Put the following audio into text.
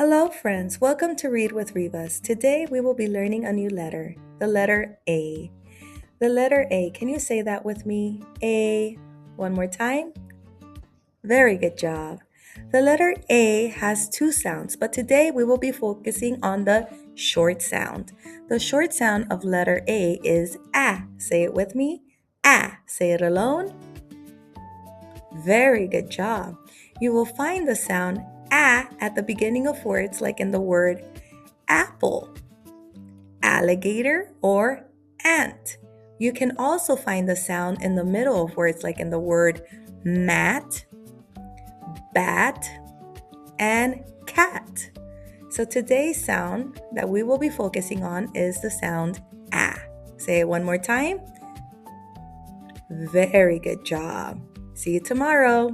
Hello, friends. Welcome to Read with Rivas. Today we will be learning a new letter, the letter A. The letter A. Can you say that with me? A. One more time. Very good job. The letter A has two sounds, but today we will be focusing on the short sound. The short sound of letter A is A. Say it with me. A. Say it alone. Very good job. You will find the sound A at the beginning of words like in the word apple, alligator, or ant. You can also find the sound in the middle of words like in the word mat, bat, and cat. So today's sound that we will be focusing on is the sound A. Say it one more time. Very good job. See you tomorrow.